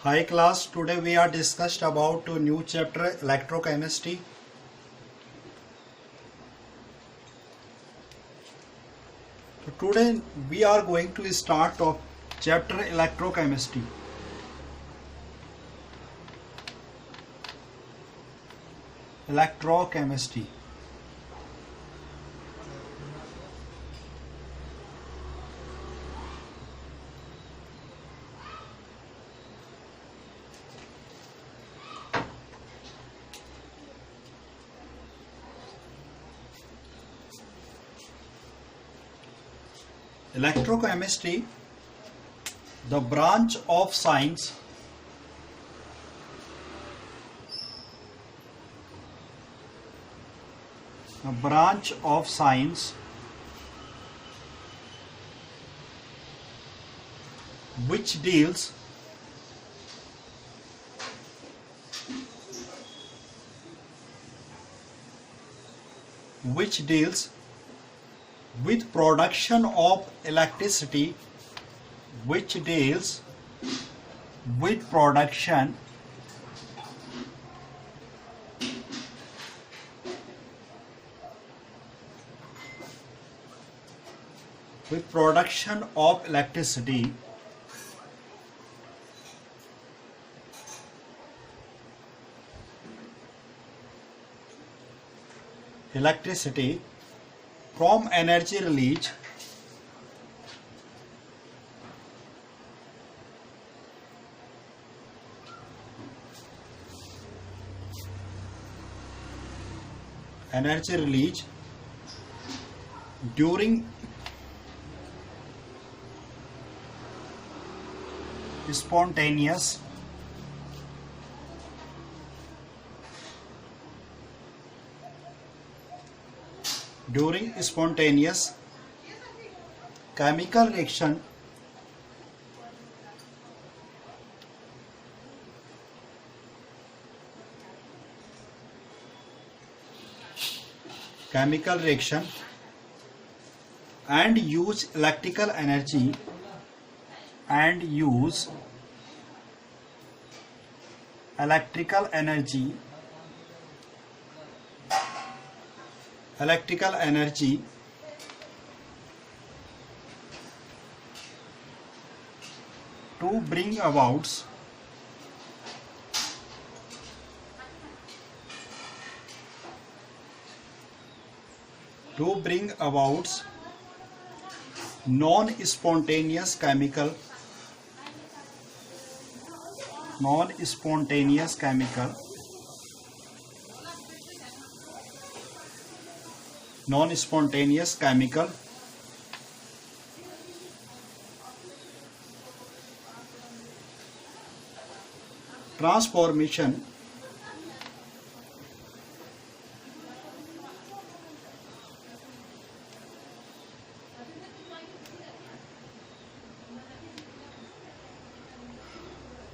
Hi class, today we are discussed about a new chapter electrochemistry. So today we are going to start of chapter electrochemistry. Electrochemistry. Electrochemistry, the branch of science which deals with production of electricity, which deals with production of electricity from energy release during spontaneous chemical reaction and use electrical energy to bring about non-spontaneous chemical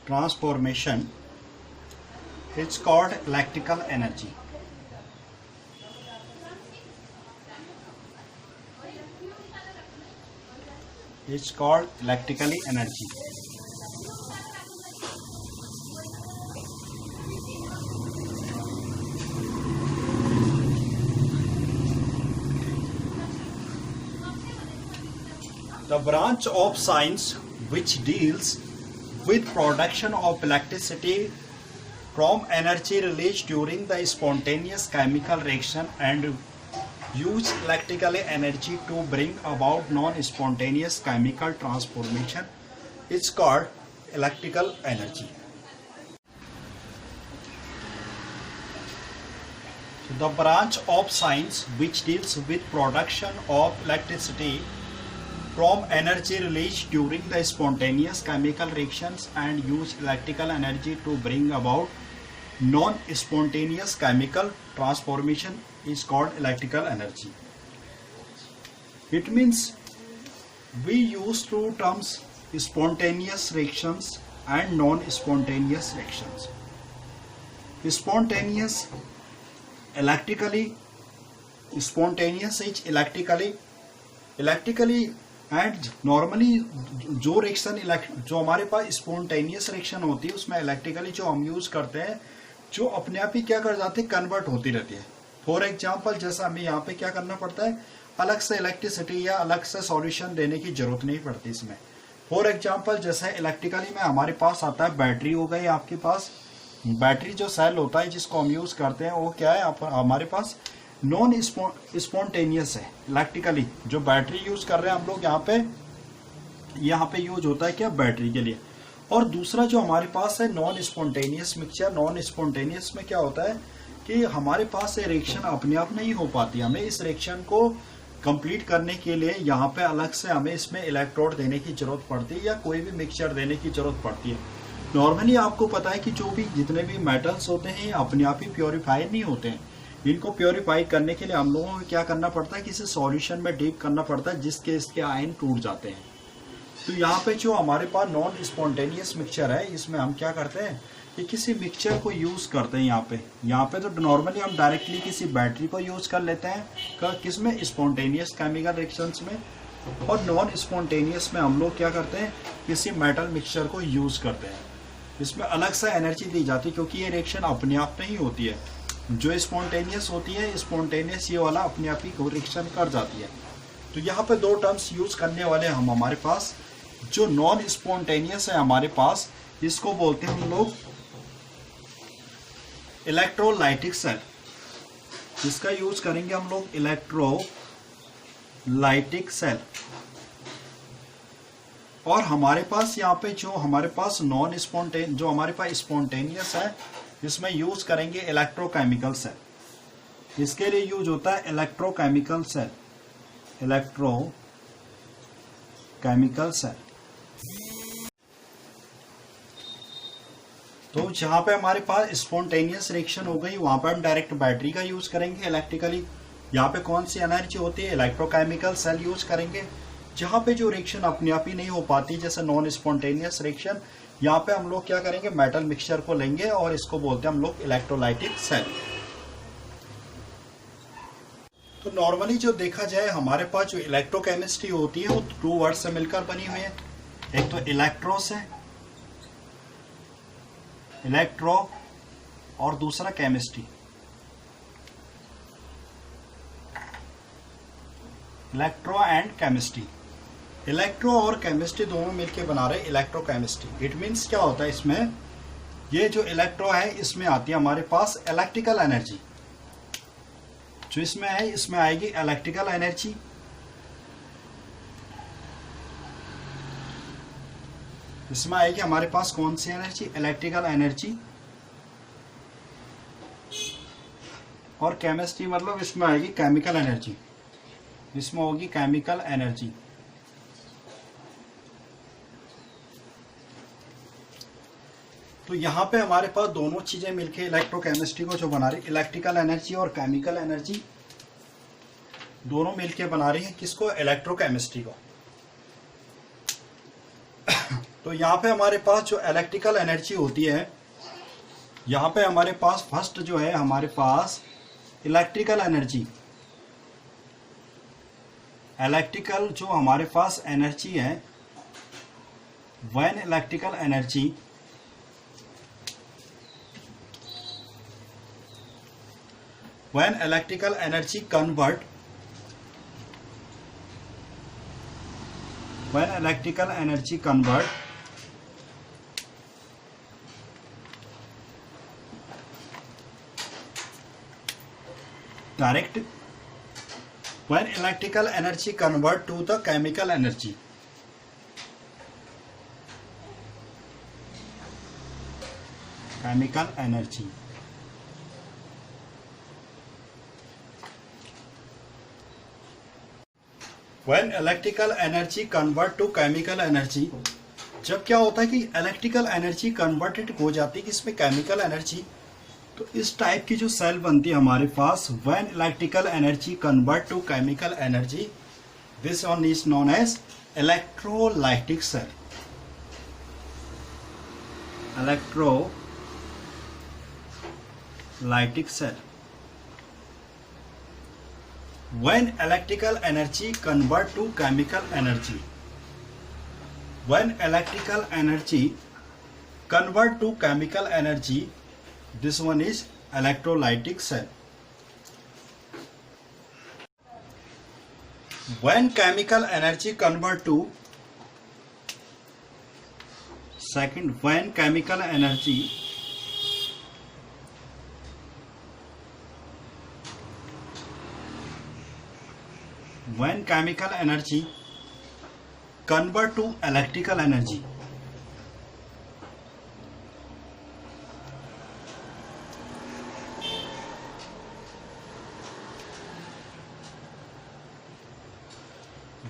transformation is called electrical energy. The branch of science which deals with production of electricity from energy released during the spontaneous chemical reaction and use electrical energy to bring about non-spontaneous chemical transformation is called electrical energy. The branch of science which deals with production of electricity from energy released during the spontaneous chemical reactions and use electrical energy to bring about non-spontaneous chemical transformation is called electrical energy. It means we use two terms, spontaneous reactions and non-spontaneous reactions. Spontaneous is electrically and normally जो reaction जो हमारे पास spontaneous reaction होती है उसमें electrically जो हम use करते हैं जो अपने आप ही क्या कर जाती है, कन्वर्ट होती रहती है। फॉर एग्जाम्पल जैसा हमें यहाँ पे क्या करना पड़ता है, अलग से इलेक्ट्रिसिटी या अलग से सॉल्यूशन देने की जरूरत नहीं पड़ती इसमें। फॉर एग्जाम्पल जैसे इलेक्ट्रिकली में हमारे पास आता है बैटरी हो गई आपके पास, बैटरी जो सेल होता है जिसको हम यूज करते हैं वो क्या है हमारे पास नॉन स्पॉन्टेनियस है। इलेक्ट्रिकली जो बैटरी यूज कर रहे हैं हम लोग यहाँ पे यूज होता है क्या, बैटरी के लिए। और दूसरा जो हमारे पास है non spontaneous mixture. Non spontaneous में क्या होता है कि हमारे पास रिएक्शन अपने आप नहीं हो पाती, हमें इस रिएक्शन को कंप्लीट करने के लिए यहाँ पे अलग से हमें इसमें इलेक्ट्रोड देने की जरूरत पड़ती है या कोई भी मिक्सचर देने की जरूरत पड़ती है। नॉर्मली आपको पता है कि जो भी जितने भी मेटल्स होते हैं अपने आप ही प्योरीफाई नहीं होते हैं, इनको प्योरीफाई करने के लिए हम लोगों को क्या करना पड़ता है, किसी सॉल्यूशन में डीप करना पड़ता है जिसके इसके आयन टूट जाते हैं। तो यहाँ पे जो हमारे पास नॉन स्पॉन्टेनियस मिक्सचर है इसमें हम क्या करते हैं कि किसी मिक्सचर को यूज करते हैं। यहाँ पे तो नॉर्मली हम डायरेक्टली किसी बैटरी को यूज कर लेते हैं किसमें, स्पॉन्टेनियस केमिकल रिएक्शंस में। और नॉन स्पॉन्टेनियस में हम लोग क्या करते हैं, किसी मेटल मिक्सचर को यूज करते हैं। इसमें अलग से एनर्जी दी जाती है क्योंकि ये रिएक्शन अपने आप नहीं होती है। जो स्पॉन्टेनियस होती है, स्पॉन्टेनियस ये वाला अपने आप ही रिएक्शन कर जाती है। तो यहाँ पे दो टर्म्स यूज करने वाले हम हमारे पास, जो नॉन स्पॉन्टेनियस है हमारे पास इसको बोलते हैं हम लोग इलेक्ट्रोलाइटिक सेल। इसका यूज करेंगे हम लोग इलेक्ट्रोलाइटिक सेल। और हमारे पास यहाँ पे जो हमारे पास जो हमारे पास स्पॉन्टेनियस है इसमें यूज करेंगे इलेक्ट्रोकेमिकल सेल। इसके लिए यूज होता है इलेक्ट्रोकेमिकल सेल, इलेक्ट्रोकेमिकल सेल। तो जहां पे हमारे पास स्पॉन्टेनियस रिएक्शन हो गई वहां पे हम डायरेक्ट बैटरी का यूज करेंगे इलेक्ट्रिकली। यहाँ पे कौन सी एनर्जी होती है, इलेक्ट्रोकेमिकल सेल यूज करेंगे। जहां पे जो रिएक्शन अपने आप ही नहीं हो पाती जैसे नॉन स्पॉन्टेनियस रिएक्शन, यहाँ पे हम लोग क्या करेंगे, मेटल मिक्सचर को लेंगे और इसको बोलते हैं हम लोग इलेक्ट्रोलाइटिक सेल। तो नॉर्मली जो देखा जाए हमारे पास जो इलेक्ट्रोकेमिस्ट्री होती है वो टू वर्ड से मिलकर बनी हुई है। एक तो इलेक्ट्रो से, इलेक्ट्रो, और दूसरा chemistry, electro and chemistry. Electro और केमिस्ट्री दोनों मिलके बना रहे इलेक्ट्रोकेमिस्ट्री। इट मीन्स क्या होता है इसमें, ये जो इलेक्ट्रो है इसमें आती है हमारे पास इलेक्ट्रिकल एनर्जी। जो इसमें है इसमें आएगी इलेक्ट्रिकल एनर्जी, इसमें आएगी हमारे पास कौन सी एनर्जी, इलेक्ट्रिकल एनर्जी। और केमिस्ट्री मतलब इसमें आएगी केमिकल एनर्जी, इसमें होगी केमिकल एनर्जी। तो यहाँ पे हमारे पास दोनों चीजें मिलके इलेक्ट्रोकेमिस्ट्री को जो बना रही, इलेक्ट्रिकल एनर्जी और केमिकल एनर्जी दोनों मिलके बना रही है किसको, इलेक्ट्रोकेमिस्ट्री को। तो यहाँ पे हमारे पास जो इलेक्ट्रिकल एनर्जी होती है, यहाँ पे हमारे पास फर्स्ट जो है हमारे पास इलेक्ट्रिकल एनर्जी, इलेक्ट्रिकल जो हमारे पास एनर्जी है, when electrical energy when electrical energy convert direct when electrical energy convert to the chemical energy, when electrical energy convert to chemical energy, जब क्या होता है कि इलेक्ट्रिकल एनर्जी कन्वर्टेड हो जाती है इसमें केमिकल एनर्जी, तो इस टाइप की जो सेल बनती है हमारे पास, when electrical energy convert to chemical energy, this one is known as electrolytic cell, electrolytic cell। When electrical energy convert to chemical energy. When electrical energy convert to chemical energy, this one is electrolytic cell. When chemical energy convert to when chemical energy convert to electrical energy,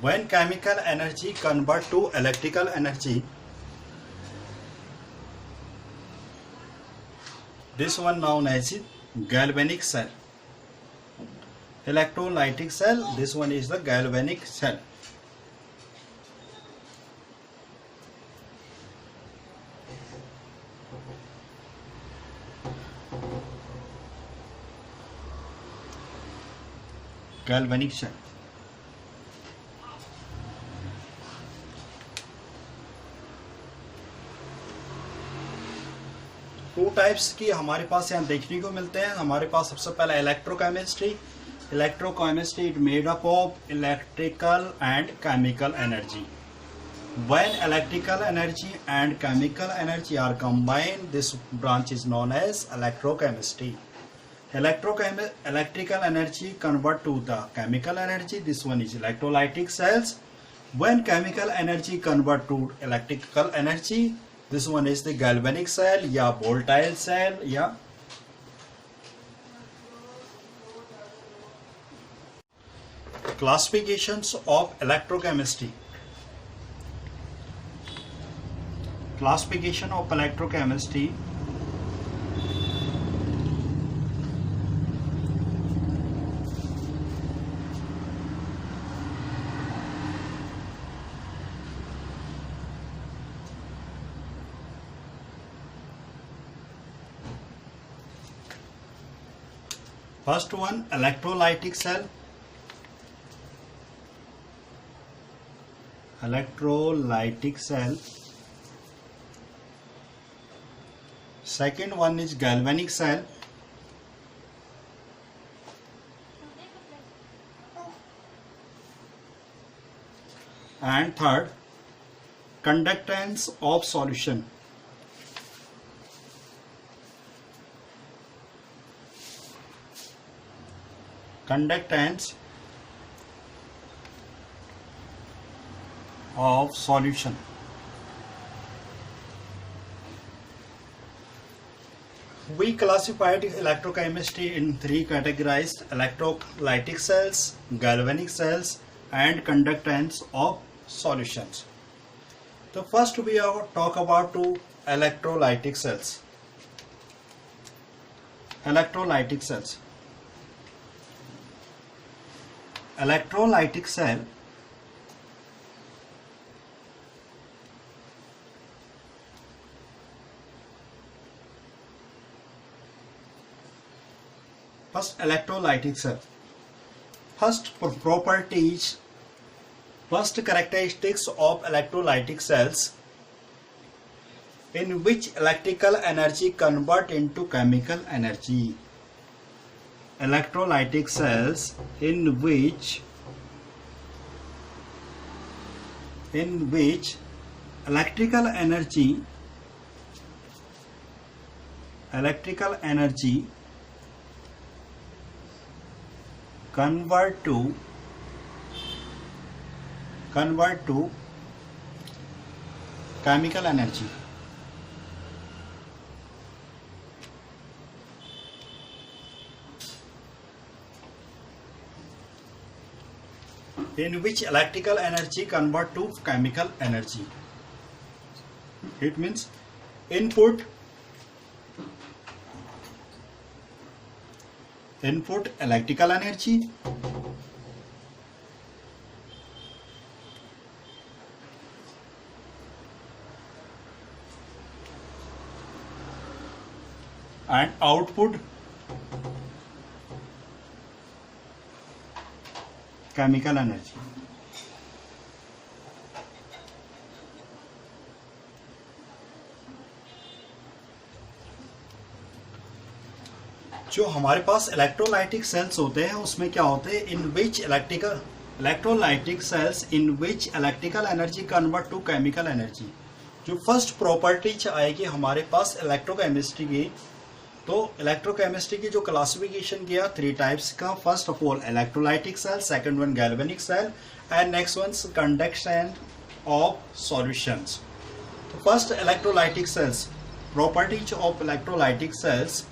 when chemical energy convert to electrical energy, this one known as galvanic cell. Electrolytic cell, this one is the galvanic cell. Galvanic cell. Two types की हमारे पास यहाँ देखने को मिलते हैं. हमारे पास सबसे पहला electrochemistry. Electrochemistry it made up of electrical and chemical energy. When electrical energy and chemical energy are combined, this branch is known as electrochemistry. Electrical energy convert to the chemical energy. This one is electrolytic cells. When chemical energy convert to electrical energy, this one is the galvanic cell या volatile cell या classifications of electrochemistry. Classification of electrochemistry. First one, electrolytic cell. Electrolytic cell. Second one is galvanic cell. And third, conductance of solution. Conductance of solution. We classified electrochemistry in three categories: electrolytic cells, galvanic cells, and conductance of solutions. So first we talk about two electrolytic cells. Electrolytic cells. Electrolytic cell first electrolytic cell. First properties, first characteristics of electrolytic cells, in which electrical energy convert into chemical energy. Electrolytic cells in which electrical energy convert to chemical energy. In which electrical energy convert to chemical energy. It means input electrical energy, and output chemical energy. जो हमारे पास electrolytic sales होते हैं उसमें क्या होते हैं, in which electrolytic cells in which electrical energy convert to chemical energy. जो first property आएगी हमारे पास इलेक्ट्रोकेमिस्ट्री की, तो इलेक्ट्रोकेमिस्ट्री की जो क्लासिफिकेशन किया 3 टाइप्स का, first of all electrolytic cell, second one galvanic cell and next one conduction of solutions. तो first electrolytic cells, properties of electrolytic cells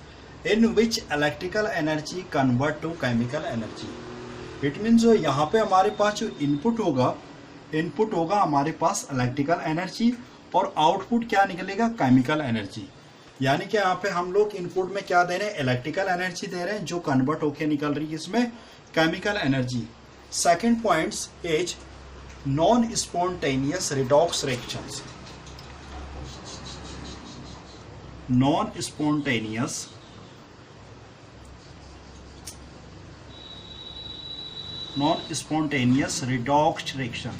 in which electrical energy convert to chemical energy. It means जो यहाँ पे हमारे पास जो input होगा हमारे पास इलेक्ट्रिकल एनर्जी और आउटपुट क्या निकलेगा, केमिकल एनर्जी। यानी कि यहाँ पे हम लोग इनपुट में क्या दे रहे हैं, इलेक्ट्रिकल एनर्जी दे रहे हैं जो कन्वर्ट होके निकल रही है इसमें chemical energy. Second points is non spontaneous redox reactions. Non spontaneous redox reaction।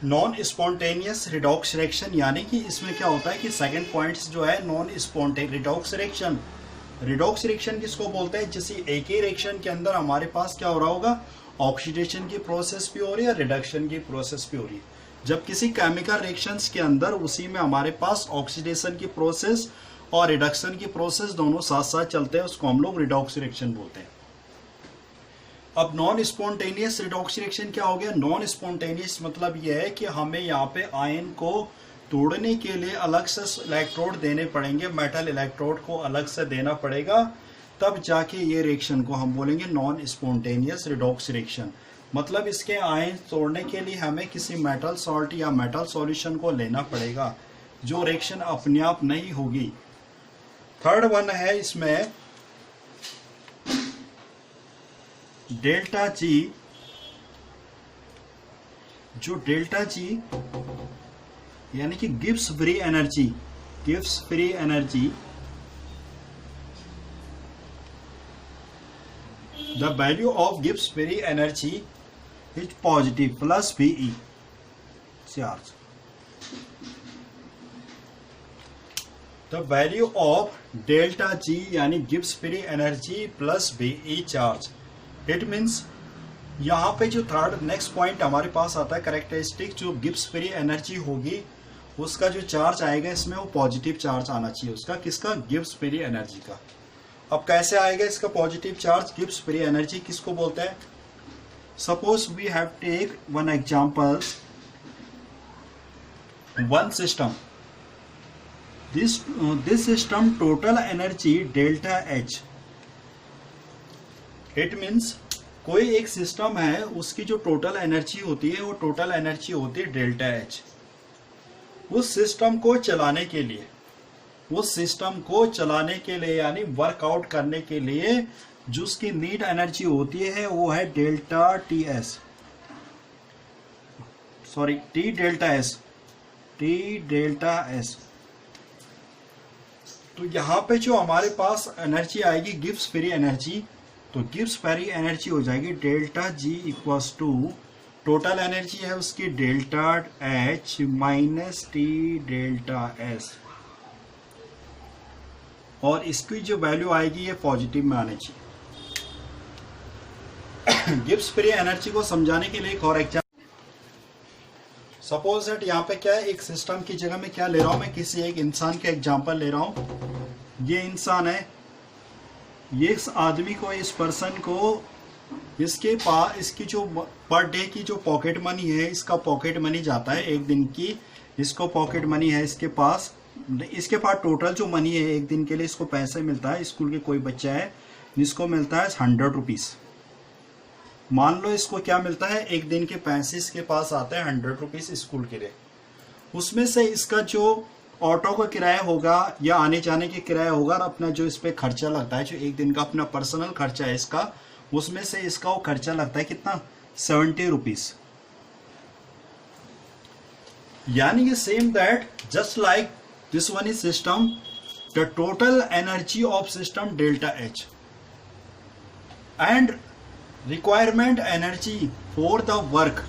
Non spontaneous redox reaction यानी कि इसमें क्या होता है कि सेकंड पॉइंट्स जो है non spontaneous redox reaction. Redox reaction किसको बोलते हैं, जैसे एक ही रिएक्शन के अंदर हमारे पास क्या हो रहा होगा, ऑक्सीडेशन की प्रोसेस भी हो रही है, रिडक्शन की प्रोसेस भी हो रही है। जब किसी केमिकल रिएक्शंस के अंदर उसी में हमारे पास ऑक्सीडेशन की प्रोसेस और रिडक्शन की प्रोसेस दोनों साथ साथ चलते हैं, उसको हम लोग रिडॉक्स रिएक्शन बोलते हैं। अब नॉन स्पॉन्टेनियस रिडॉक्स रिएक्शन क्या हो गया, नॉन स्पॉन्टेनियस मतलब यह है कि हमें यहाँ पे आयन को तोड़ने के लिए अलग से इलेक्ट्रोड देने पड़ेंगे, मेटल इलेक्ट्रोड को अलग से देना पड़ेगा, तब जाके ये रिएक्शन को हम बोलेंगे नॉन स्पॉन्टेनियस रिडॉक्स रिएक्शन। मतलब इसके आयन तोड़ने के लिए हमें किसी मेटल सॉल्ट या मेटल सॉल्यूशन को लेना पड़ेगा, जो रिएक्शन अपने आप नहीं होगी। थर्ड वन है इसमें डेल्टा जी। जो डेल्टा जी यानी कि Gibbs free energy, the value of Gibbs free energy is positive plus VE charge। The value of delta G यानी Gibbs free energy plus VE charge। It means यहाँ पे जो third next point हमारे पास आता है characteristic, जो Gibbs free energy होगी उसका जो चार्ज आएगा इसमें वो पॉजिटिव चार्ज आना चाहिए उसका, किसका, गिब्स फ्री एनर्जी का। अब कैसे आएगा इसका positive charge, Gibbs free energy किसको बोलते हैं। Suppose we have take one example, one system, this system total energy delta H. It means कोई एक सिस्टम है, उसकी जो टोटल एनर्जी होती है वो टोटल एनर्जी होती है डेल्टा एच। उस सिस्टम को चलाने के लिए यानी वर्कआउट करने के लिए जो उसकी नीड एनर्जी होती है वो है delta T S, sorry T delta S. तो यहां पे जो हमारे पास एनर्जी आएगी गिब्स फ्री एनर्जी, तो गिब्स फ्री एनर्जी हो जाएगी delta G equals to total energy है उसकी delta H minus T delta S, और इसकी जो वैल्यू आएगी ये पॉजिटिव में आनी चाहिए। गिब्स फ्री एनर्जी को समझाने के लिए एक और एग्जांपल, सपोज दैट यहाँ पे क्या है, एक सिस्टम की जगह में क्या ले रहा हूं मैं, किसी एक इंसान का एग्जांपल ले रहा हूं। ये इंसान है, ये इस आदमी को, इस पर्सन को, इसके पास इसकी जो पर डे की जो पॉकेट मनी है, इसका पॉकेट मनी जाता है एक दिन की, इसको पॉकेट मनी है इसके पास टोटल जो मनी है एक दिन के लिए इसको पैसे मिलता है, स्कूल के कोई बच्चा है जिसको मिलता है 100 रुपीज। मान लो इसको क्या मिलता है, एक दिन के पैसे इसके पास आते हैं 100 रुपीज स्कूल के लिए। उसमें से इसका जो ऑटो का किराया होगा या आने जाने के किराया होगा और अपना जो इस पे खर्चा लगता है, जो एक दिन का अपना पर्सनल खर्चा है इसका, उसमें से इसका वो खर्चा लगता है कितना, 70 रुपीज। यानी कि same that just like this one is system, the total energy of system delta H and requirement energy for the work.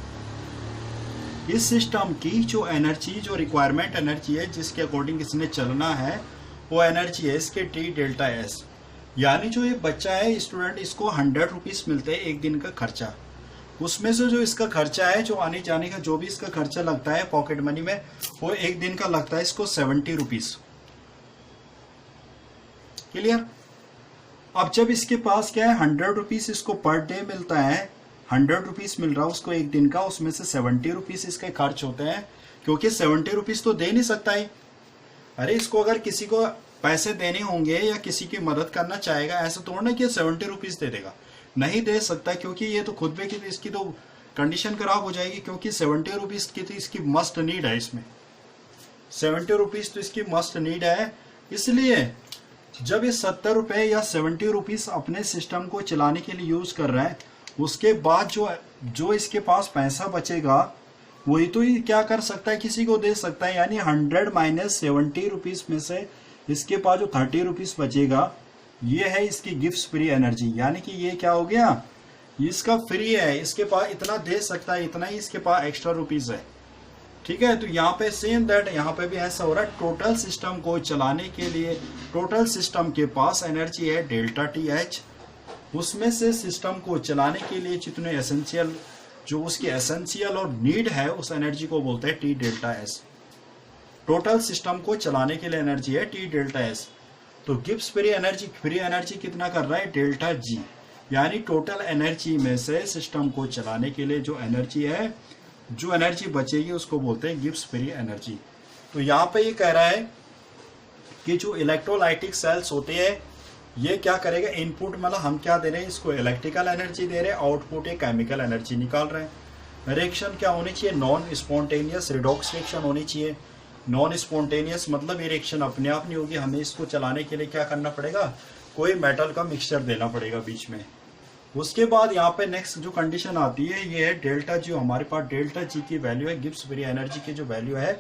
इस सिस्टम की जो एनर्जी, जो रिक्वायरमेंट एनर्जी है जिसके अकॉर्डिंग इसने चलना है, वो एनर्जी है इसके टी डेल्टा एस। यानी जो ये बच्चा है स्टूडेंट, इसको 100 रुपीज मिलते हैं एक दिन का खर्चा। उसमें से जो इसका खर्चा है, जो आने जाने का जो भी इसका खर्चा लगता है पॉकेट मनी में, वो एक दिन का लगता है इसको 70 रुपीज। क्लियर? अब जब इसके पास क्या है 100 रुपीज इसको पर डे मिलता है, 100 रुपीज मिल रहा है उसको एक दिन का, उसमें से 70 रुपीज इसके खर्च होते हैं, क्योंकि 70 रुपीज तो दे नहीं सकता है। अरे इसको अगर किसी को पैसे देने होंगे या किसी की मदद करना चाहेगा, ऐसा थोड़ा ना कि 70 रुपीज दे देगा, नहीं दे सकता, क्योंकि ये तो खुद पे की इसकी तो कंडीशन खराब हो जाएगी, क्योंकि 70 रुपीज की तो इसकी मस्ट नीड है। इसमें 70 रुपीज तो इसकी मस्ट नीड है। इसलिए जब ये 70 रुपए या 70 रुपीज अपने सिस्टम को चलाने के लिए यूज कर रहा है, उसके बाद जो इसके पास पैसा बचेगा वही तो ये क्या कर सकता है, किसी को दे सकता है। यानी 100 माइनस 70 रुपीज में से इसके पास जो 30 रुपीज बचेगा, ये है इसकी गिफ्ट फ्री एनर्जी। यानी कि ये क्या हो गया, इसका फ्री है, इसके पास इतना दे सकता है, इतना ही इसके पास एक्स्ट्रा रुपीज है। ठीक है, तो यहाँ पे सेम दैट यहाँ पे भी ऐसा हो रहा है। टोटल सिस्टम को चलाने के लिए टोटल सिस्टम के पास एनर्जी है डेल्टा टी एच। उसमें से सिस्टम को चलाने के लिए जितने एसेंशियल, जो उसकी एसेंशियल और नीड है, उस एनर्जी को बोलते हैं T delta S. Total system को चलाने के लिए एनर्जी है टी डेल्टा एस। तो गिब्स फ्री एनर्जी कितना कर रहा है, डेल्टा जी। यानी टोटल एनर्जी में से सिस्टम को चलाने के लिए जो एनर्जी है, जो एनर्जी बचेगी उसको बोलते हैं गिब्स फ्री एनर्जी। तो यहाँ पे ये कह रहा है कि जो इलेक्ट्रोलाइटिक सेल्स होते हैं, ये क्या करेगा, इनपुट मतलब हम क्या दे रहे हैं इसको, इलेक्ट्रिकल एनर्जी दे रहे हैं, आउटपुट एक केमिकल एनर्जी निकाल रहे हैं। रिएक्शन क्या होनी चाहिए, नॉन स्पॉन्टेनियस रिडॉक्स रिएक्शन होनी चाहिए। नॉन स्पॉन्टेनियस मतलब ये रिएक्शन अपने आप नहीं होगी, हमें इसको चलाने के लिए क्या करना पड़ेगा, कोई मेटल का मिक्सचर देना पड़ेगा बीच में। उसके बाद यहाँ पे नेक्स्ट जो कंडीशन आती है, ये है डेल्टा जी। हमारे पास डेल्टा जी की वैल्यू है, गिब्स फ्री एनर्जी की जो वैल्यू है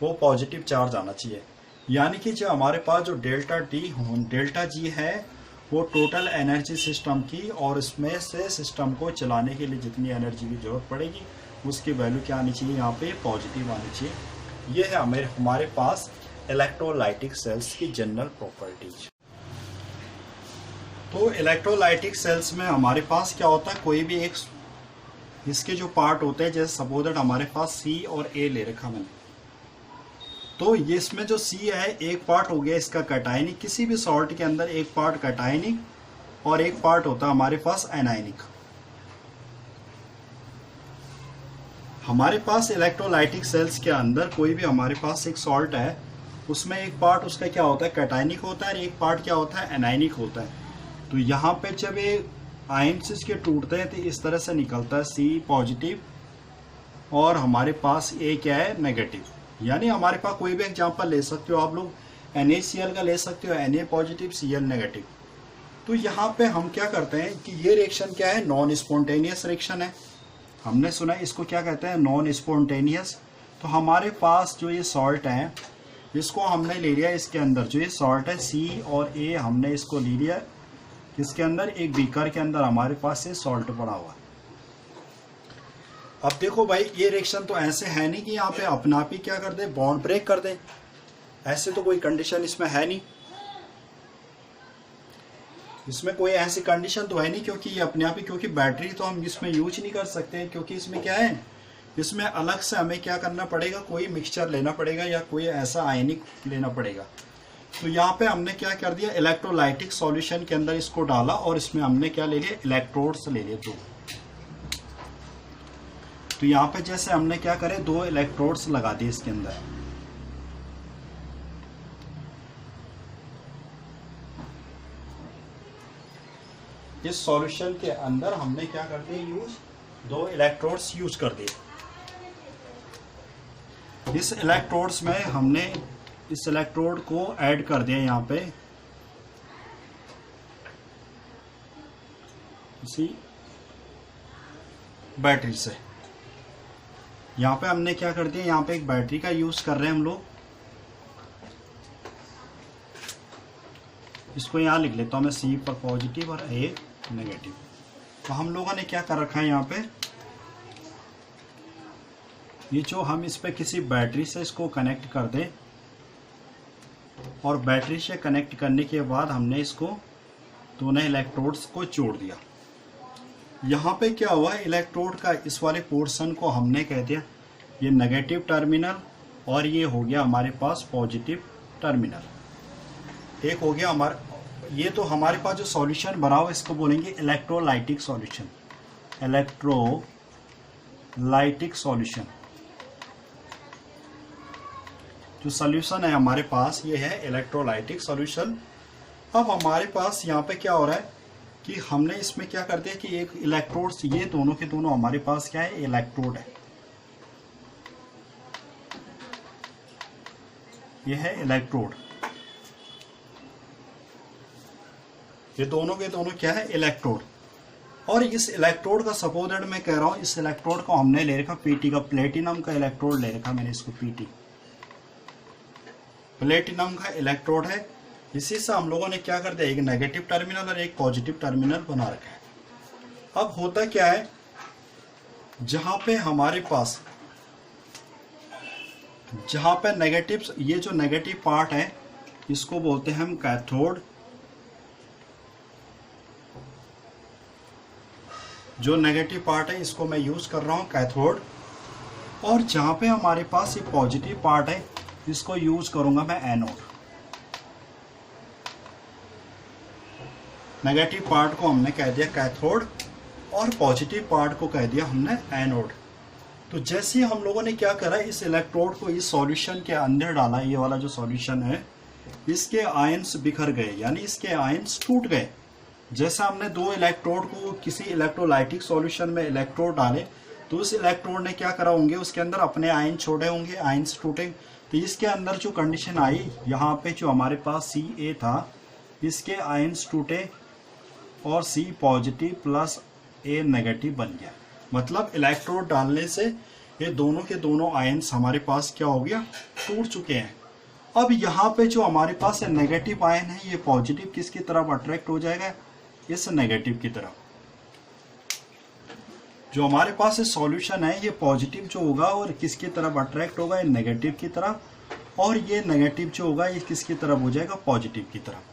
वो पॉजिटिव चार्ज आना चाहिए। यानी कि जो हमारे पास जो डेल्टा जी है, वो टोटल एनर्जी सिस्टम की, और इसमें से सिस्टम को चलाने के लिए जितनी एनर्जी की जरूरत पड़ेगी उसकी वैल्यू क्या आनी चाहिए, यहाँ पे पॉजिटिव आनी चाहिए। ये है हमारे पास इलेक्ट्रोलाइटिक सेल्स की जनरल प्रॉपर्टीज। तो इलेक्ट्रोलाइटिक सेल्स में हमारे पास क्या होता है, कोई भी एक इसके जो पार्ट होते हैं, जैसे सपोज दैट हमारे पास सी और ए ले रखा मैंने, तो ये इसमें जो सी है एक पार्ट हो गया इसका कैटायनिक। किसी भी सॉल्ट के अंदर एक पार्ट कैटायनिक और एक पार्ट होता है हमारे पास एनायनिक। हमारे पास इलेक्ट्रोलाइटिक सेल्स के अंदर कोई भी हमारे पास एक सॉल्ट है, उसमें एक पार्ट उसका क्या होता है, कैटायनिक होता है, और एक पार्ट क्या होता है, एनायनिक होता है। तो यहाँ पे जब ये आयन्स इसके टूटते हैं तो इस तरह से निकलता है सी पॉजिटिव और हमारे पास ए क्या है, नेगेटिव। यानी हमारे पास कोई भी एग्जांपल ले सकते हो आप लोग, NaCl का ले सकते हो, Na पॉजिटिव Cl नेगेटिव। तो यहाँ पे हम क्या करते हैं कि ये रिएक्शन क्या है, नॉन स्पॉन्टेनियस रिएक्शन है। हमने सुना है इसको क्या कहते हैं, नॉन स्पॉन्टेनियस। तो हमारे पास जो ये सॉल्ट है, इसको हमने ले लिया, इसके अंदर जो ये सॉल्ट है C और A हमने इसको ले लिया, इसके अंदर एक बीकर के अंदर हमारे पास ये सॉल्ट पड़ा हुआ। अब देखो भाई, ये रिएक्शन तो ऐसे है नहीं कि यहाँ पे अपना आप ही क्या कर दे, बॉन्ड ब्रेक कर दे, ऐसे तो कोई कंडीशन इसमें है नहीं। इसमें कोई ऐसी कंडीशन तो है नहीं, क्योंकि ये अपने आप ही, क्योंकि बैटरी तो हम इसमें यूज नहीं कर सकते, क्योंकि इसमें क्या है, इसमें अलग से हमें क्या करना पड़ेगा, कोई मिक्सचर लेना पड़ेगा या कोई ऐसा आयनिक लेना पड़ेगा। तो यहाँ पे हमने क्या कर दिया, इलेक्ट्रोलाइटिक सॉल्यूशन के अंदर इसको डाला और इसमें हमने क्या ले लिया, इलेक्ट्रोड्स ले लिए 2। तो यहाँ पे जैसे हमने क्या करे, 2 इलेक्ट्रोड्स लगा दिए इसके अंदर। इस सॉल्यूशन के अंदर हमने क्या कर दिया, यूज 2 इलेक्ट्रोड्स यूज कर दिए। इस इलेक्ट्रोड्स में हमने इस इलेक्ट्रोड को ऐड कर दिया यहाँ पे इसी बैटरी से। यहाँ पे हमने क्या कर दिया, यहाँ पे एक बैटरी का यूज कर रहे हैं हम लोग। इसको यहाँ लिख लेता हूँ मैं, C पर पॉजिटिव और A नेगेटिव। तो हम लोगों ने क्या कर रखा है यहाँ पे, ये जो हम इस पे किसी बैटरी से इसको कनेक्ट कर दें, और बैटरी से कनेक्ट करने के बाद हमने इसको दोनों इलेक्ट्रोड्स को जोड़ दिया। यहाँ पे क्या हुआ, इलेक्ट्रोड का इस वाले पोर्शन को हमने कह दिया ये नेगेटिव टर्मिनल, और ये हो गया हमारे पास पॉजिटिव टर्मिनल। एक हो गया हमारा, ये तो हमारे पास जो सॉल्यूशन बना हुआ इसको बोलेंगे इलेक्ट्रोलाइटिक सॉल्यूशन। इलेक्ट्रोलाइटिक सॉल्यूशन, जो सॉल्यूशन है हमारे पास ये है इलेक्ट्रोलाइटिक सॉल्यूशन। अब हमारे पास यहाँ पे क्या हो रहा है कि हमने इसमें क्या कर दिया कि एक इलेक्ट्रोड, ये दोनों के दोनों हमारे पास क्या है, इलेक्ट्रोड है। ये है इलेक्ट्रोड, ये दोनों के दोनों क्या है, इलेक्ट्रोड। और इस इलेक्ट्रोड का सपोज मैं कह रहा हूं, इस इलेक्ट्रोड को हमने ले रखा पीटी का, प्लेटिनम का इलेक्ट्रोड ले रखा मैंने इसको, पीटी प्लेटिनम का इलेक्ट्रोड है। इसी से हम लोगों ने क्या कर दिया, एक नेगेटिव टर्मिनल और एक पॉजिटिव टर्मिनल बना रखा है। अब होता क्या है, जहां पे हमारे पास, जहां पे नेगेटिव, ये जो नेगेटिव पार्ट है इसको बोलते हैं हम कैथोड, जो नेगेटिव पार्ट है इसको मैं यूज कर रहा हूं कैथोड। और जहां पे हमारे पास ये पॉजिटिव पार्ट है इसको यूज करूंगा मैं एनोड। नेगेटिव पार्ट को हमने कह दिया कैथोड और पॉजिटिव पार्ट को कह दिया हमने एनोड। तो जैसे ही हम लोगों ने क्या करा, इस इलेक्ट्रोड को इस सॉल्यूशन के अंदर डाला, ये वाला जो सॉल्यूशन है इसके आयंस बिखर गए, यानी इसके आयंस टूट गए। जैसा हमने दो इलेक्ट्रोड को किसी इलेक्ट्रोलाइटिक सॉल्यूशन में इलेक्ट्रोड डाले तो उस इलेक्ट्रोड ने क्या करा होंगे, उसके अंदर अपने आयन छोड़े होंगे, आयंस टूटे। तो इसके अंदर जो कंडीशन आई, यहाँ पे जो हमारे पास Ca था इसके आयंस टूटे और C positive plus A negative बन गया। मतलब इलेक्ट्रोड डालने से ये दोनों के दोनों आयंस हमारे पास क्या हो गया, टूट चुके हैं। अब यहाँ पे जो हमारे पास नेगेटिव आयन है ये पॉजिटिव किसकी तरफ अट्रैक्ट हो जाएगा, इस नेगेटिव की तरफ। जो हमारे पास सॉल्यूशन है ये पॉजिटिव जो होगा और किसकी तरफ अट्रैक्ट होगा, ये नेगेटिव की तरफ, और ये नेगेटिव जो होगा ये किसकी तरफ हो जाएगा, पॉजिटिव की तरफ।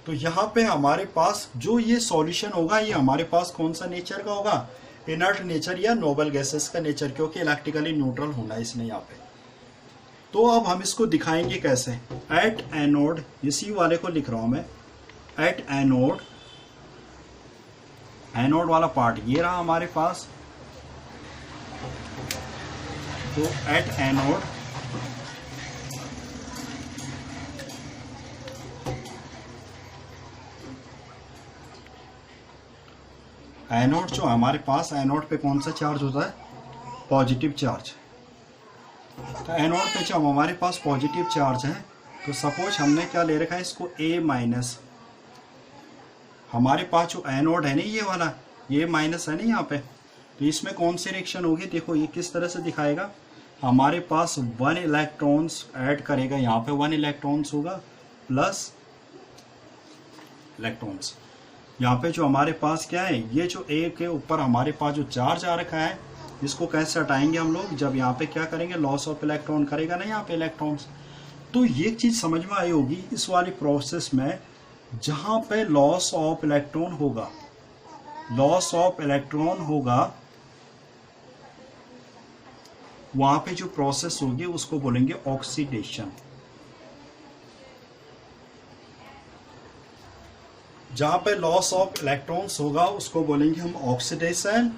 तो यहाँ पे हमारे पास जो ये सॉल्यूशन होगा ये हमारे पास कौन सा नेचर का होगा, इनर्ट नेचर या नोबल गैसेस का नेचर, क्योंकि इलेक्ट्रिकली न्यूट्रल होना है इसने यहाँ पे। तो अब हम इसको दिखाएंगे कैसे, एट एनोड, इसी वाले को लिख रहा हूं मैं, एट एनोड, एनोड वाला पार्ट ये रहा हमारे पास। तो एट एनोड एनोड जो हमारे पास, एनोड पे कौन सा चार्ज होता है, पॉजिटिव चार्ज। तो एनोड पे जब हमारे पास पॉजिटिव चार्ज है तो सपोज हमने क्या ले रखा है इसको A माइनस, हमारे पास जो एनोड है ना ये वाला, ये माइनस है ना यहाँ पे, तो इसमें कौन सी रिएक्शन होगी, देखो ये किस तरह से दिखाएगा, हमारे पास 1 इलेक्ट्रॉन्स ऐड करेगा, यहाँ पे 1 इलेक्ट्रॉन्स होगा प्लस इलेक्ट्रॉन्स। यहाँ पे जो हमारे पास क्या है, ये जो A के ऊपर हमारे पास जो चार्ज आ रखा है इसको कैसे हटाएंगे हम लोग, जब यहाँ पे क्या करेंगे, लॉस ऑफ इलेक्ट्रॉन करेगा ना यहाँ पे इलेक्ट्रॉन्स। तो ये चीज समझ में आई होगी इस वाली प्रोसेस में, जहां पे लॉस ऑफ इलेक्ट्रॉन होगा, लॉस ऑफ इलेक्ट्रॉन होगा, वहां पे जो प्रोसेस होगी उसको बोलेंगे ऑक्सीडेशन। जहां पे लॉस ऑफ इलेक्ट्रॉन्स होगा उसको बोलेंगे हम ऑक्सीडेशन।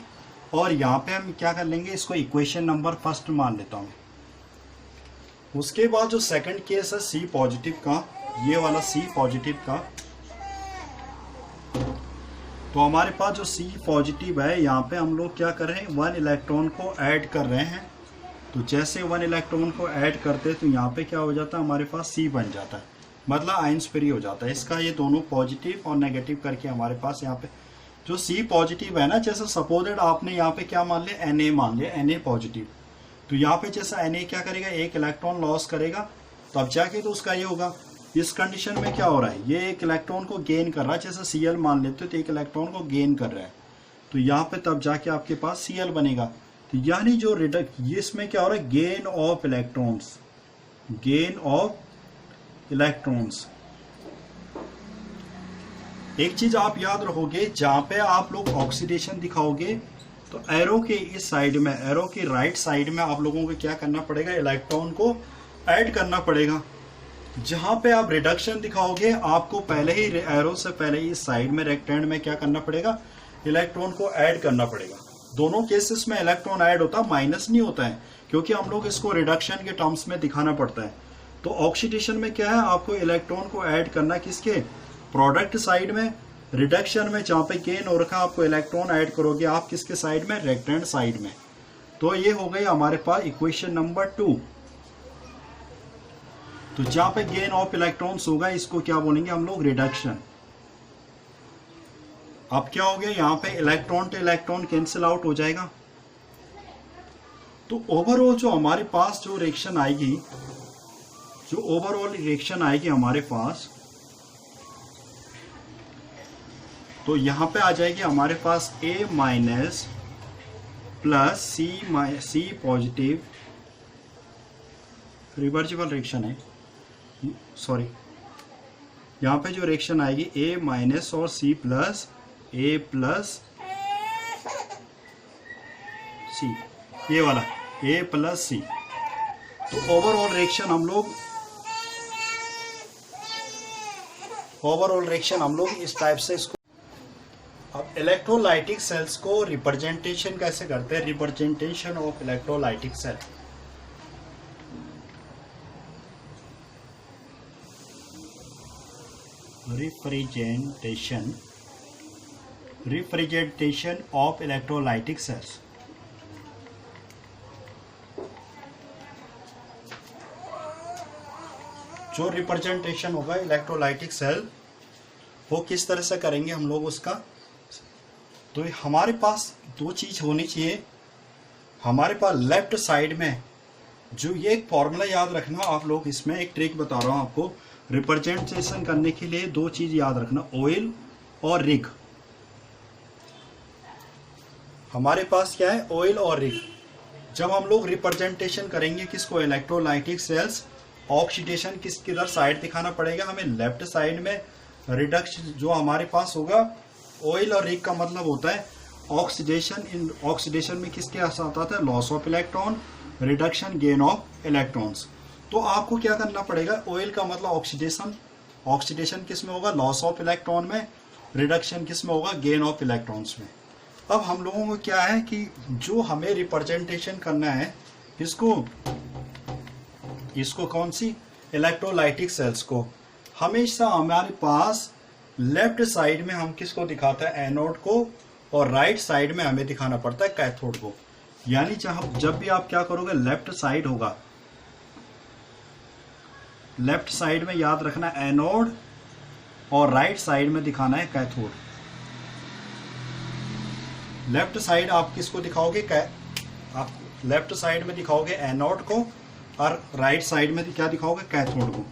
और यहाँ पे हम क्या कर लेंगे, इसको इक्वेशन नंबर फर्स्ट मान लेता हूँ। उसके बाद जो सेकंड केस है C पॉजिटिव का, ये वाला C पॉजिटिव का, तो हमारे पास जो C पॉजिटिव है यहाँ पे हम लोग क्या कर रहे हैं, 1 इलेक्ट्रॉन को ऐड कर रहे हैं। तो जैसे 1 इलेक्ट्रॉन को ऐड करते तो यहाँ पे क्या हो जाता है, हमारे पास C बन जाता है, मतलब आयंस फ्री हो जाता है इसका। ये दोनों पॉजिटिव और नेगेटिव करके हमारे पास यहाँ पे जो C पॉजिटिव है ना, जैसे सपोजेड आपने यहाँ पे क्या मान लिया, Na मान लिया, Na पॉजिटिव, तो यहाँ पे जैसा Na क्या करेगा, एक इलेक्ट्रॉन लॉस करेगा, तो अब जाके तो उसका ये होगा। इस कंडीशन में क्या हो रहा है, ये एक इलेक्ट्रॉन को गेन कर रहा है, जैसे Cl मान लेते हो तो एक इलेक्ट्रॉन को गेन कर रहा है, तो यहाँ पे तब जाके आपके पास Cl बनेगा। तो यानी जो ये इसमें क्या हो रहा है, gain of electrons, gain of electrons. एक चीज आप याद रखोगे, जहां पे आप लोग ऑक्सीडेशन दिखाओगे तो एरो के इस साइड में, एरो की राइट साइड में आप लोगों को क्या करना पड़ेगा, इलेक्ट्रॉन को ऐड करना पड़ेगा। जहां पे आप रिडक्शन दिखाओगे आपको पहले ही एरो से पहले इस साइड में रेक्टेंड में क्या करना पड़ेगा, इलेक्ट्रॉन को ऐड करना पड़ेगा। दोनों केसेस में इलेक्ट्रॉन ऐड होता है, माइनस नहीं होता है, क्योंकि हम लोग इसको रिडक्शन के टर्म्स में दिखाना पड़ता है। तो ऑक्सीडेशन में क्या है, आपको इलेक्ट्रॉन को ऐड करना किसके, प्रोडक्ट साइड में। रिडक्शन में जहां पे गेन हो रखा आपको इलेक्ट्रॉन ऐड करोगे आप किसके साइड में, रेक्टेंड साइड में। तो ये हो गई हमारे पास इक्वेशन नंबर 2। तो जहां पे गेन ऑफ इलेक्ट्रॉन्स होगा इसको क्या बोलेंगे हम लोग, रिडक्शन। अब क्या हो गया, यहाँ पे इलेक्ट्रॉन तो इलेक्ट्रॉन कैंसिल आउट हो जाएगा। तो ओवरऑल जो हमारे पास जो रिएक्शन आएगी, जो ओवरऑल रिएक्शन आएगी हमारे पास, तो यहां पे आ जाएगी हमारे पास A minus plus C positive, reversible reaction है, सॉरी, यहां पे जो रिएक्शन आएगी A माइनस और C plus, A plus C, ये वाला A प्लस C। तो ओवरऑल रिएक्शन हम लोग इस टाइप से इसको। अब इलेक्ट्रोलाइटिक सेल्स को रिप्रेजेंटेशन कैसे करते हैं, representation of electrolytic cell. Representation of electrolytic cells. जो रिप्रेजेंटेशन होगा इलेक्ट्रोलाइटिक सेल, वो किस तरह से करेंगे हम लोग उसका। तो हमारे पास दो चीज होनी चाहिए। हमारे पास लेफ्ट साइड में जो ये एक फॉर्मूला याद रखना आप लोग, इसमें एक ट्रिक बता रहा हूं आपको रिप्रेजेंटेशन करने के लिए। दो चीज याद रखना, ऑयल और रिग। हमारे पास क्या है, ऑयल और रिग। जब हम लोग रिप्रेजेंटेशन करेंगे किसको, इलेक्ट्रोलाइटिक सेल्स, ऑक्सीडेशन किधर साइड दिखाना पड़ेगा हमें, लेफ्ट साइड में। रिडक्शन जो हमारे पास होगा, ऑयल और रिग का मतलब होता है ऑक्सीडेशन। इन ऑक्सीडेशन में किसके साथ आता है, loss of electron, reduction gain of electrons. तो आपको क्या करना पड़ेगा, ऑयल का मतलब ऑक्सीडेशन, ऑक्सीडेशन किस में होगा, लॉस ऑफ इलेक्ट्रॉन में, रिडक्शन किस में होगा, गेन ऑफ इलेक्ट्रॉन्स में। अब हम लोगों को क्या है कि जो हमें रिप्रेजेंटेशन करना है इसको कौन सी, इलेक्ट्रोलाइटिक सेल्स को, हमेशा हमारे पास लेफ्ट साइड में हम किसको दिखाते हैं, एनोड को, और राइट साइड में हमें दिखाना पड़ता है कैथोड को। यानी जब भी आप क्या करोगे, लेफ्ट साइड होगा, लेफ्ट साइड में याद रखना एनोड, और राइट साइड में दिखाना है कैथोड। लेफ्ट साइड आप किसको दिखाओगे, आप लेफ्ट साइड में दिखाओगे एनोड को, और राइट साइड में क्या दिखाओगे, कैथोड को।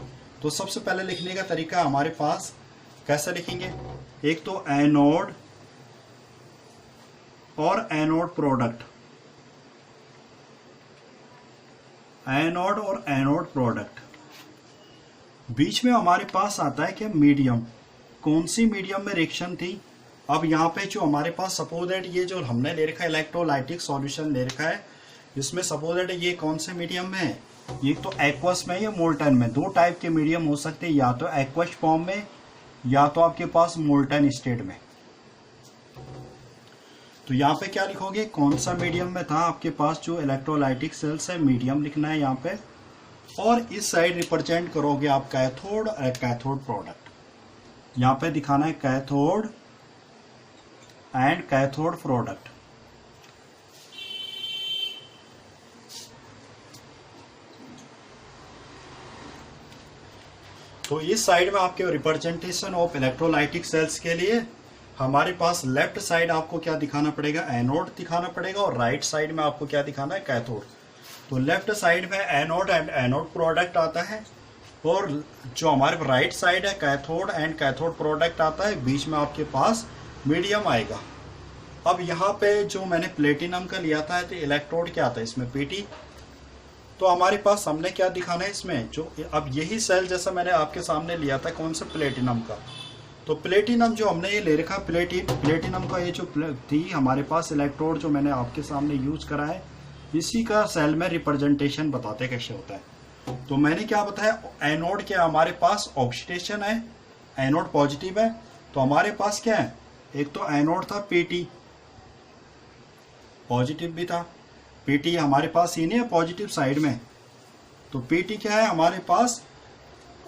तो सबसे पहले लिखने का तरीका हमारे पास कैसे लिखेंगे, एक तो एनोड और एनोड प्रोडक्ट, एनोड और एनोड प्रोडक्ट। बीच में हमारे पास आता है कि मीडियम, कौन सी मीडियम में रिएक्शन थी। अब यहाँ पे जो हमारे पास सपोज दैट ये जो हमने ले रखा है इलेक्ट्रोलाइटिक सॉल्यूशन ले रखा है, इसमें सपोज दैट ये कौन से मीडियम में है, ये तो एक्वस में या मोल्टन में। दो टाइप के मीडियम हो सकते हैं, या तो एक्वस फॉर्म में या तो आपके पास मोल्टन स्टेट में। तो यहाँ पे क्या लिखोगे, कौन सा मीडियम में था आपके पास जो इलेक्ट्रोलाइटिक सेल्स है, मीडियम लिखना है यहाँ पे। और इस साइड रिप्रेजेंट करोगे आप कैथोड और कैथोड प्रोडक्ट। यहाँ पे दिखाना है कैथोड एंड कैथोड प्रोडक्ट। तो इस साइड में आपके रिप्रेजेंटेशन ऑफ इलेक्ट्रोलाइटिक सेल्स के लिए हमारे पास लेफ्ट साइड आपको क्या दिखाना पड़ेगा, एनोड दिखाना पड़ेगा, और राइट साइड में आपको क्या दिखाना है, कैथोड। तो लेफ्ट साइड में एनोड एंड एनोड प्रोडक्ट आता है, और जो हमारे राइट साइड है कैथोड एंड कैथोड प्रोडक्ट आता है, बीच में आपके पास मीडियम आएगा। अब यहाँ पे जो मैंने प्लेटिनम का लिया था तो इलेक्ट्रोड क्या आता है इसमें, पीटी। तो हमारे पास हमने क्या दिखाना है इसमें, जो अब यही सेल जैसा मैंने आपके सामने लिया था कौन सा, प्लेटिनम का। तो प्लेटिनम जो हमने ये ले रखा, प्लेटिनम का ये जो थी हमारे पास इलेक्ट्रोड जो मैंने आपके सामने यूज करा है, इसी का सेल में रिप्रेजेंटेशन बताते कैसे होता है। तो मैंने क्या बताया, एनोड क्या हमारे पास ऑक्सीडेशन है, एनोड पॉजिटिव है, तो हमारे पास क्या है, एक तो एनोड था पीटी, पॉजिटिव भी था, पीटी हमारे पास ही नहीं है पॉजिटिव साइड में, तो पीटी क्या है हमारे पास,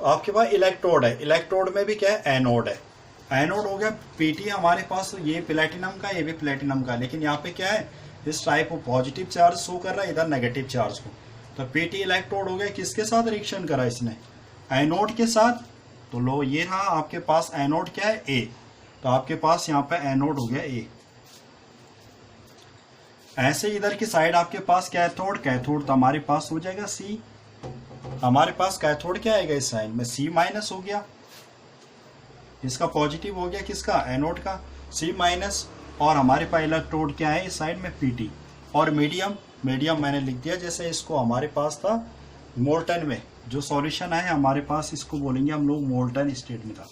आपके पास इलेक्ट्रोड है, इलेक्ट्रोड में भी क्या है, एनोड है, एनोड हो गया, पीटी हमारे पास ये प्लेटिनम का, ये भी प्लेटिनम का, लेकिन यहाँ पे क्या है, इस टाइप को पॉजिटिव चार्ज शो कर रहा है, इधर नेगेटिव चार्ज को। तो पीटी इलेक्ट्रोड हो गया, किसके साथ रिएक्शन करा इसने, एनोड के साथ। तो लो ये रहा आपके पास एनोड क्या है, ए, तो आपके पास यहाँ पे एनोड हो गया ए। ऐसे इधर की साइड आपके पास कैथोड, कैथोड तो हमारे पास हो जाएगा सी, हमारे पास कैथोड क्या आएगा इस साइड में, सी माइनस हो गया, इसका पॉजिटिव हो गया किसका, एनोड का, सी माइनस, और हमारे पास इलेक्ट्रोड क्या है इस साइड में, पीटी। और मीडियम, मीडियम मैंने लिख दिया जैसे इसको हमारे पास था मोल्टन में, जो सॉल्यूशन है हमारे पास इसको बोलेंगे हम लोग मोल्टन स्टेट में था।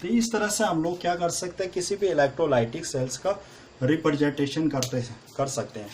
तो इस तरह से हम लोग क्या कर सकते हैं, किसी भी इलेक्ट्रोलाइटिक सेल्स का रिप्रेजेंटेशन कर सकते हैं।